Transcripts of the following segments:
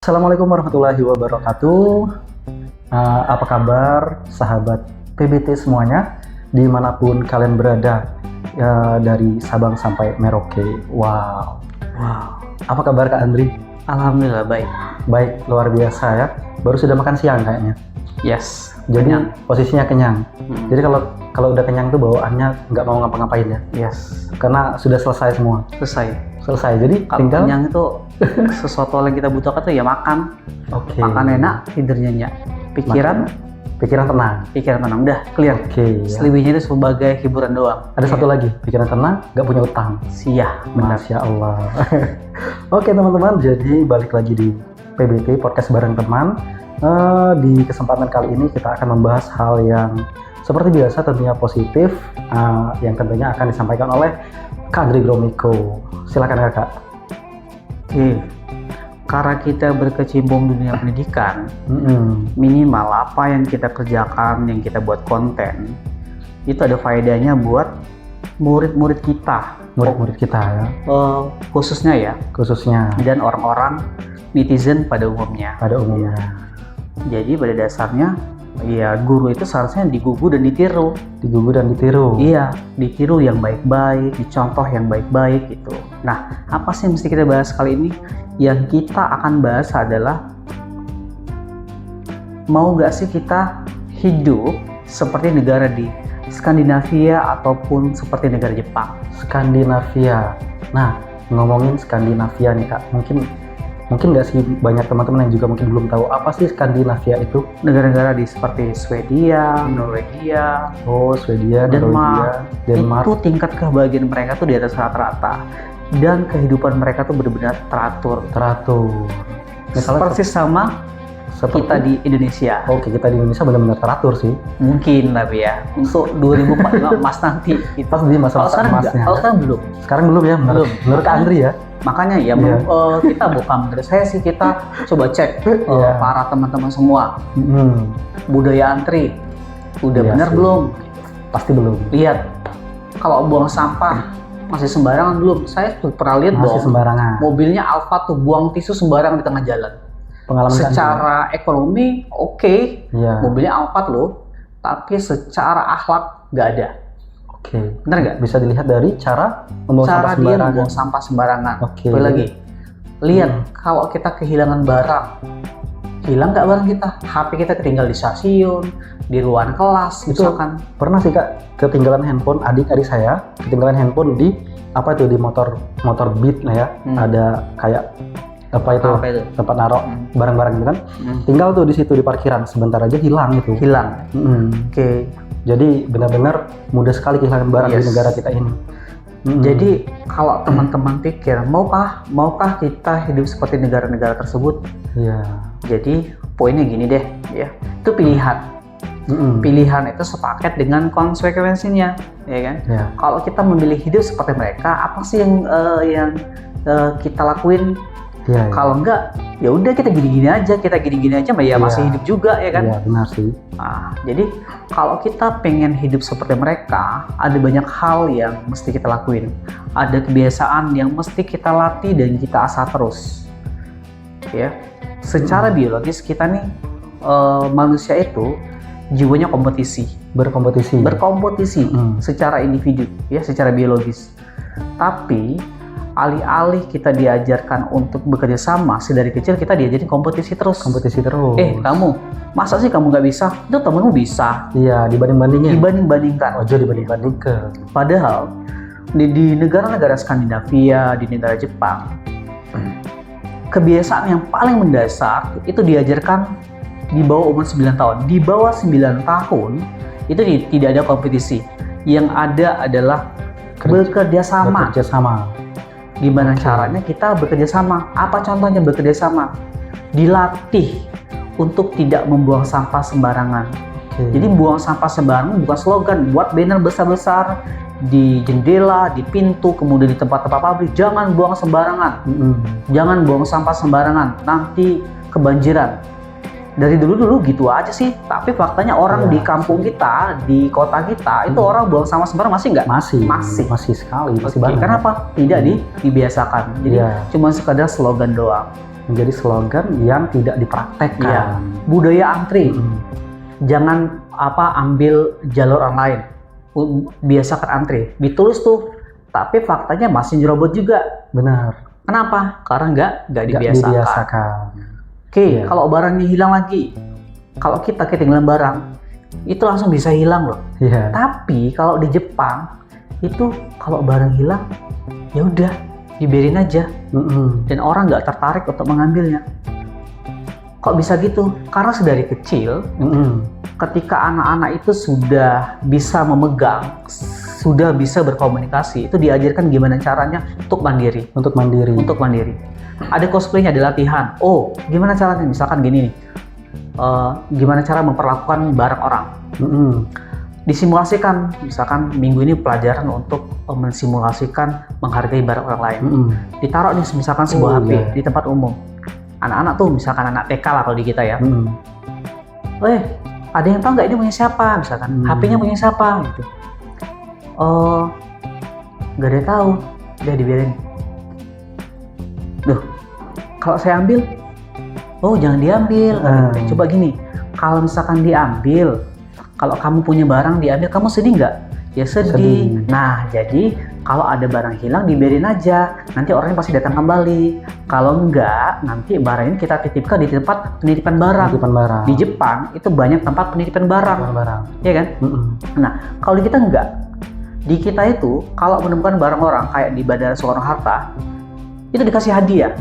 Assalamualaikum warahmatullahi wabarakatuh. Apa kabar sahabat PBT semuanya, dimanapun kalian berada, dari Sabang sampai Merauke. Wow. Apa kabar Kak Andri? Alhamdulillah baik. Baik, luar biasa ya. Baru sudah makan siang kayaknya. Yes. Jadi kenyang. posisinya kenyang. Jadi kalau udah kenyang tuh bawaannya nggak mau ngapa-ngapain ya. Yes. Karena sudah selesai semua. Selesai. Jadi Kalau tinggal. kenyang itu sesuatu yang kita butuhkan tuh ya makan. Oke. Makan enak, tidur nyenyak. Pikiran tenang. udah clear. Oke. Ya. Selebihnya itu sebagai hiburan doang. Ada satu lagi, pikiran tenang, nggak punya utang. Siah, benar. Masya Allah. Oke teman-teman, jadi balik lagi di PBT Podcast Bareng Teman. Di kesempatan kali ini kita akan membahas hal yang seperti biasa tentunya positif, yang tentunya akan disampaikan oleh Kak Andri Gromiko. Silakan Kakak. Oke. Karena kita berkecimpung dunia pendidikan, minimal apa yang kita kerjakan, yang kita buat konten, itu ada faedahnya buat murid-murid kita. Murid-murid kita ya. Khususnya dan orang-orang netizen pada umumnya. Jadi pada dasarnya ya guru itu seharusnya digugu dan ditiru. Iya, ditiru yang baik-baik, dicontoh yang baik-baik gitu. Nah, apa sih yang mesti kita bahas kali ini? Yang kita akan bahas adalah mau nggak sih kita hidup seperti negara di Skandinavia ataupun seperti negara Jepang? Skandinavia. Nah, ngomongin Skandinavia nih Kak, mungkin nggak sih banyak teman-teman yang juga mungkin belum tahu apa sih Skandinavia itu? Negara-negara di seperti Swedia, Norwegia, Swedia, Denmark. Denmark. Itu tingkat kebahagiaan mereka tuh di atas rata-rata dan kehidupan mereka tuh benar-benar teratur. Persis sama kita di Indonesia. Oke, kita di Indonesia benar-benar teratur sih. Mungkin tapi ya untuk 2045 emas nanti. Pas di masa-masa emasnya. Kalau sekarang belum. Sekarang belum ya, menurut Kak Andri ya. Makanya ya, kita bukan menurut saya sih, kita coba cek para teman-teman semua. Budaya antri udah benar belum? Pasti belum. Lihat, kalau buang sampah masih sembarangan belum? Saya pernah lihat masih sembarangan. Mobilnya Alfa tuh buang tisu sembarangan di tengah jalan. Pengalaman secara ekonomi oke, mobilnya Alphard loh, tapi secara akhlak nggak ada. Oke. Bener nggak? Bisa dilihat dari cara membuang sampah sembarangan. Oke. Lagi, lihat kalau kita kehilangan barang, hilang nggak barang kita? HP kita ketinggal di stasiun, di ruang kelas, misalkan. Pernah sih Kak, ketinggalan handphone adik saya, ketinggalan handphone di di motor Beat lah ya. Ada kayak apa itu tempat naruh barang-barang gitu kan. Tinggal tuh di situ di parkiran, sebentar aja hilang itu. Oke. Jadi benar-benar mudah sekali kehilangan barang di negara kita ini. Jadi kalau teman-teman pikir maukah kita hidup seperti negara-negara tersebut? Iya. Jadi poinnya gini deh ya. Itu pilihan. Pilihan itu sepaket dengan konsekuensinya, ya kan? Kalau kita memilih hidup seperti mereka, apa sih yang kita lakuin? Kalau enggak, ya udah kita gini-gini aja, masih hidup juga, ya kan? Iya, benar sih. Nah, jadi kalau kita pengen hidup seperti mereka, ada banyak hal yang mesti kita lakuin. Ada kebiasaan yang mesti kita latih dan kita asah terus. Ya, secara biologis kita nih manusia itu jiwanya berkompetisi secara individu, ya, secara biologis. Tapi alih-alih kita diajarkan untuk bekerja sama, dari kecil kita diajarin kompetisi terus. Kamu, masa sih kamu nggak bisa? Itu temenmu bisa. Iya, dibandingkan. Dibandingkan. Padahal di negara-negara Skandinavia, di negara Jepang, kebiasaan yang paling mendasar itu diajarkan di bawah umur 9 tahun. Di bawah 9 tahun itu tidak ada kompetisi. Yang ada adalah bekerja sama. Gimana caranya kita bekerja sama? Apa contohnya bekerja sama? Dilatih untuk tidak membuang sampah sembarangan. Jadi buang sampah sembarangan bukan slogan, buat banner besar-besar di jendela, di pintu, kemudian di tempat-tempat pabrik. Jangan buang sembarangan. Jangan buang sampah sembarangan, nanti kebanjiran. Dari dulu gitu aja sih, tapi faktanya orang di kampung kita, di kota kita, itu orang buang sampah sembarangan masih nggak? Masih sekali, masih banyak. Kenapa? Tidak dibiasakan. Jadi cuma sekadar slogan doang. menjadi slogan yang tidak dipraktekkan. Iya. Budaya antri. Jangan ambil jalur orang lain. Biasakan antri. Ditulis tuh, tapi faktanya masih nyerobot juga. Benar. Kenapa? Karena nggak dibiasakan. Oke, kalau barangnya hilang lagi, kalau kita ketinggalan barang, itu langsung bisa hilang loh. Iya. Tapi kalau di Jepang itu kalau barang hilang, ya udah dibiarin aja, dan orang nggak tertarik untuk mengambilnya. Kok bisa gitu? Karena sedari kecil, ketika anak-anak itu sudah bisa memegang, sudah bisa berkomunikasi, itu diajarkan gimana caranya untuk mandiri. Untuk mandiri. Ada cosplaynya, ada latihan. Oh, gimana caranya? Misalkan gini nih, gimana cara memperlakukan barang orang. Disimulasikan, misalkan minggu ini pelajaran untuk mensimulasikan menghargai barang orang lain. Ditaruh nih misalkan sebuah HP di tempat umum. Anak-anak tuh, misalkan anak TK lah kalau di kita ya. Ada yang tahu nggak ini punya siapa? Misalkan HP-nya punya siapa? Gitu. Nggak ada yang tahu. Udah dibiarin. Duh, kalau saya ambil, jangan diambil. Coba gini, kalau misalkan diambil, kalau kamu punya barang diambil, kamu sedih nggak? Ya sedih. Nah, jadi kalau ada barang hilang dibiarin aja, nanti orangnya pasti datang kembali. Kalau enggak, nanti barang ini kita titipkan di tempat penitipan barang. Di Jepang itu banyak tempat penitipan barang. Iya kan? Nah, kalau di kita enggak. Di kita itu kalau menemukan barang orang kayak di Bandara Soekarno-Hatta, itu dikasih hadiah.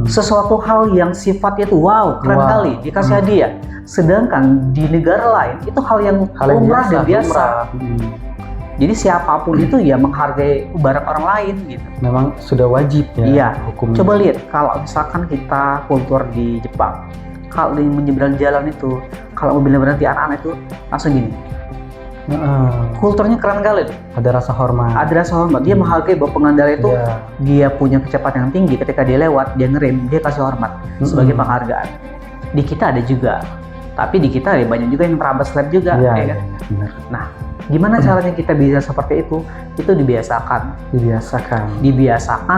Sesuatu hal yang sifatnya itu keren kali, dikasih hadiah. Sedangkan di negara lain itu hal yang lumrah dan biasa. Jadi siapapun itu ya menghargai barang orang lain gitu. Memang sudah wajib ya. Iya. Hukumnya. Coba lihat kalau misalkan kita kultur di Jepang, kalau di menyeberang jalan itu, kalau mobilnya berhenti anak-anak itu langsung gini. Kulturnya keren kali. Ada rasa hormat. Dia menghargai bahwa pengendara itu dia punya kecepatan yang tinggi. Ketika dia lewat, dia ngerem, dia kasih hormat sebagai penghargaan. Di kita ada juga, tapi di kita ada banyak juga yang merabas lab juga, ya kan? Benar. Nah, gimana caranya kita bisa seperti itu? Itu dibiasakan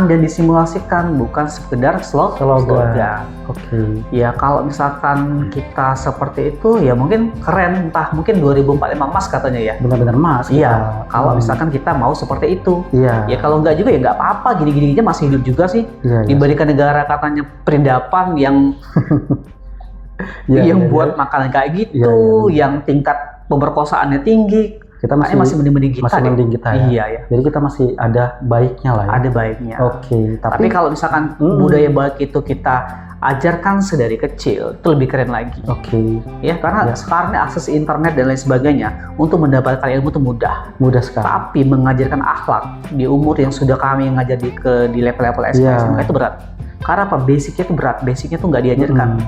dan disimulasikan, bukan sekedar slogan. Oke. Ya kalau misalkan kita seperti itu, ya mungkin keren, entah mungkin 2045 emas katanya ya. Benar-benar emas. Iya. Kalau misalkan kita mau seperti itu, ya kalau enggak juga ya nggak apa-apa, gini-gini aja masih hidup juga sih. Dibandingkan negara katanya perindapan yang buat makanan kayak gitu, yang tingkat pemerkosaannya tinggi. Kita masih mending kita. Iya ya. Jadi kita masih ada baiknya lah ya. Ada baiknya. Oke. Tapi kalau misalkan budaya baik itu kita ajarkan sedari kecil, itu lebih keren lagi. Oke. Ya, karena sekarang akses internet dan lain sebagainya, untuk mendapatkan ilmu itu mudah. Mudah sekali. Tapi mengajarkan akhlak di umur yang sudah kami ngajar di level-level SMK itu berat. Karena apa? Basicnya itu berat. Basicnya itu nggak diajarkan.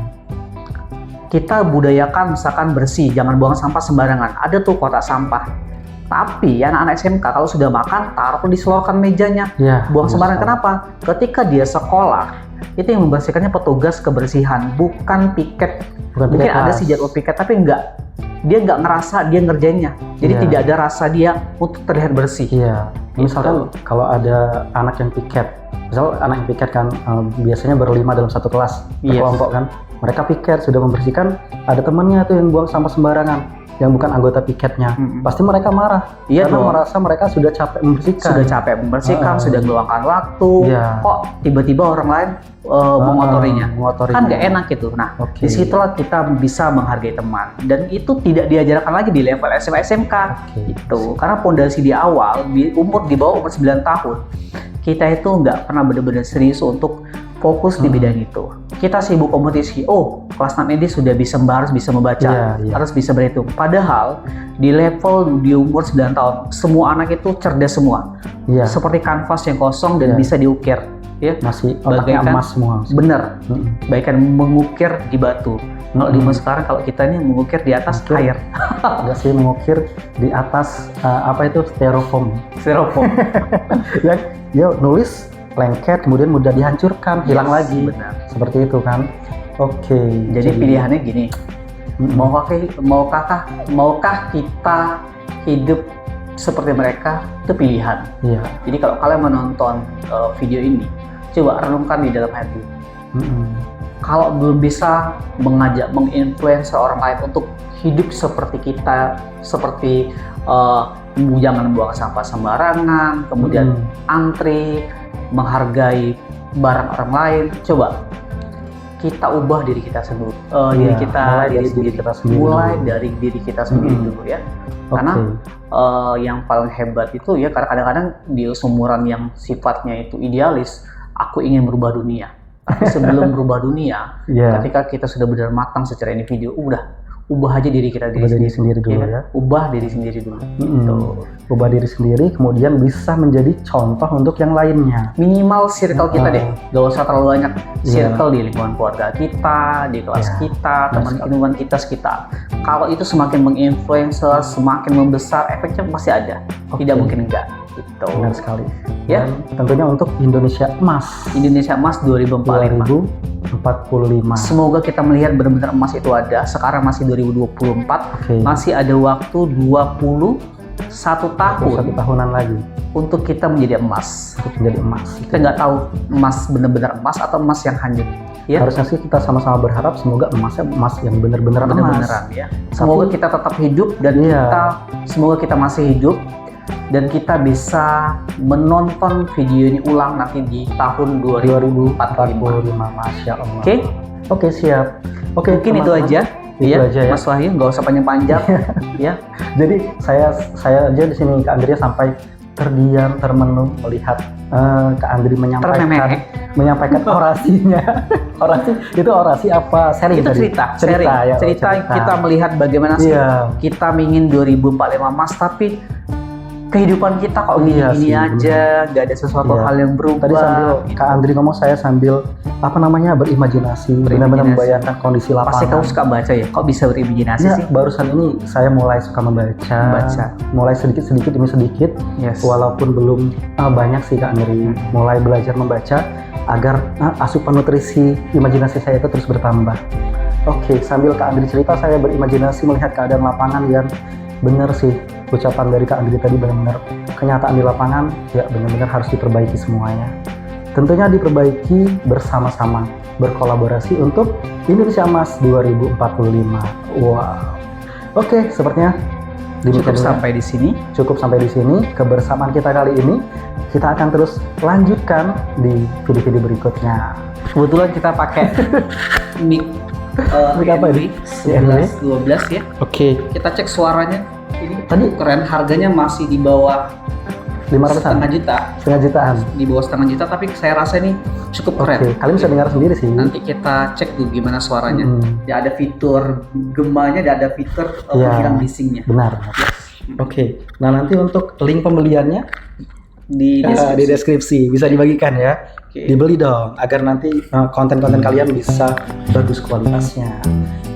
Kita budayakan misalkan bersih, jangan buang sampah sembarangan. Ada tuh kotak sampah. Tapi anak-anak SMK kalau sudah makan, taruh di selokan mejanya. Buang sembarangan. Kenapa? Ketika dia sekolah, itu yang membersihkannya petugas kebersihan, bukan piket. Mungkin ada sih jadwal piket, tapi dia nggak ngerasa dia ngerjainnya. Jadi tidak ada rasa dia untuk terlihat bersih. Misalkan kalau ada anak yang piket, misal anak yang piket kan biasanya berlima dalam satu kelas, berkelompok kan. Mereka piket sudah membersihkan, ada temannya tuh yang buang sampah sembarangan, yang bukan anggota piketnya. Pasti mereka marah, karena merasa mereka sudah capek membersihkan. Sudah meluangkan waktu. Kok tiba-tiba orang lain mengotorinya? Kan nggak enak gitu. Nah, disitulah kita bisa menghargai teman. Dan itu tidak diajarkan lagi di level SMA SMK. Gitu. Karena pondasi di awal, di bawah umur 9 tahun, kita itu nggak pernah benar-benar serius untuk fokus di bidang itu. Kita sibuk kompetisi. Kelas 6 ini sudah harus bisa membaca, harus bisa berhitung. Padahal di level di umur 9 tahun, semua anak itu cerdas semua. Seperti kanvas yang kosong dan bisa diukir. Masih otaknya emas semua. Bener. Bagaikan mengukir di batu. Kalau di sekarang, kalau kita ini mengukir di atas air. Enggak sih, mengukir di atas styrofoam. Ya, nulis lengket, kemudian mudah dihancurkan, hilang lagi. Benar. Seperti itu kan. Oke. Jadi pilihannya gini. Maukah kita hidup seperti mereka? Itu pilihan. Jadi kalau kalian menonton video ini, coba renungkan di dalam hati. kalau belum bisa menginfluence orang lain untuk hidup seperti kita, seperti jangan buang sampah sembarangan, kemudian antri, menghargai barang orang lain, coba kita ubah diri kita sendiri, mulai dari diri kita sendiri dulu ya. Karena yang paling hebat itu ya, karena kadang-kadang di seumuran yang sifatnya itu idealis, aku ingin merubah dunia. Tapi sebelum berubah dunia, ketika kita sudah benar matang secara individu, ubah aja diri kita sendiri dulu ya. Ubah diri sendiri dulu. Ubah diri sendiri, kemudian bisa menjadi contoh untuk yang lainnya. Minimal circle kita deh, gak usah terlalu banyak circle di lingkungan keluarga kita, di kelas kita, teman-teman kita sekitar. Kalau itu semakin menginfluencer, semakin membesar, efeknya pasti ada. Tidak mungkin enggak. Gitu. Benar sekali. Ya, dan tentunya untuk Indonesia Emas. Indonesia Emas 2045. Semoga kita melihat benar-benar emas itu ada. Sekarang masih 2024, masih ada waktu 21 tahun. 1 tahunan lagi untuk kita menjadi emas. Kita nggak tahu emas benar-benar emas atau emas yang hanyut. Ya? Harusnya sih kita sama-sama berharap semoga emasnya emas yang benar-benar emas. Ya. Semoga kita tetap hidup dan semoga kita masih hidup. Dan kita bisa menonton video ini ulang nanti di tahun 2045. Masya Allah. Oke, siap. Mungkin itu aja. Ya, Mas Wahyu, nggak usah panjang-panjang. Ya. Jadi saya aja di sini Kak Andrea sampai terdiam, termenung melihat Kak Andri menyampaikan orasinya. Orasi apa? Sharing itu tadi? Cerita kita melihat bagaimana sih kita ingin 2045 emas, tapi kehidupan kita kok gini-gini aja, gak ada sesuatu hal yang berubah. Tadi sambil Kak Andri ngomong, saya sambil berimajinasi, benar-benar membayangkan kondisi lapangan. Pasti kamu suka baca ya? Kok bisa berimajinasi sih? Barusan ini saya mulai suka membaca. Mulai sedikit demi sedikit, walaupun belum banyak sih Kak Andri. Mulai belajar membaca agar asupan nutrisi imajinasi saya itu terus bertambah. Sambil Kak Andri cerita, saya berimajinasi melihat keadaan lapangan yang benar sih. Ucapan dari Kak Andri tadi benar-benar kenyataan di lapangan, ya benar-benar harus diperbaiki semuanya. Tentunya diperbaiki bersama-sama, berkolaborasi untuk Indonesia Emas 2045. Wow. Sepertinya cukup sampai di sini. Kebersamaan kita kali ini kita akan terus lanjutkan di video-video berikutnya. Kebetulan kita pakai mic apa ini? 11-12 ya. Kita cek suaranya. Ini tadi keren, harganya masih di bawah 500-an. setengah jutaan. Di bawah setengah juta, tapi saya rasa ini cukup keren. Kalian bisa dengar sendiri sih. Nanti kita cek dulu gimana suaranya. Ya, ada fitur gemanya, dan ada fitur penghilang bisingnya. Benar. Nah, nanti untuk link pembeliannya di deskripsi bisa dibagikan ya. Dibeli dong agar nanti konten-konten kalian bisa bagus kualitasnya.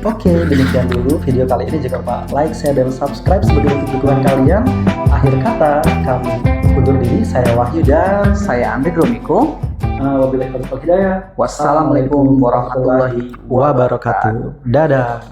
Demikian dulu video kali ini. Jangan lupa like, share, dan subscribe sebagai bentuk dukungan kalian. Akhir kata, kami undur diri. Saya Wahyu dan saya Andri Gromiko. Wabillahi taufiq wal hidayah. Wassalamualaikum warahmatullahi wabarakatuh. Dadah.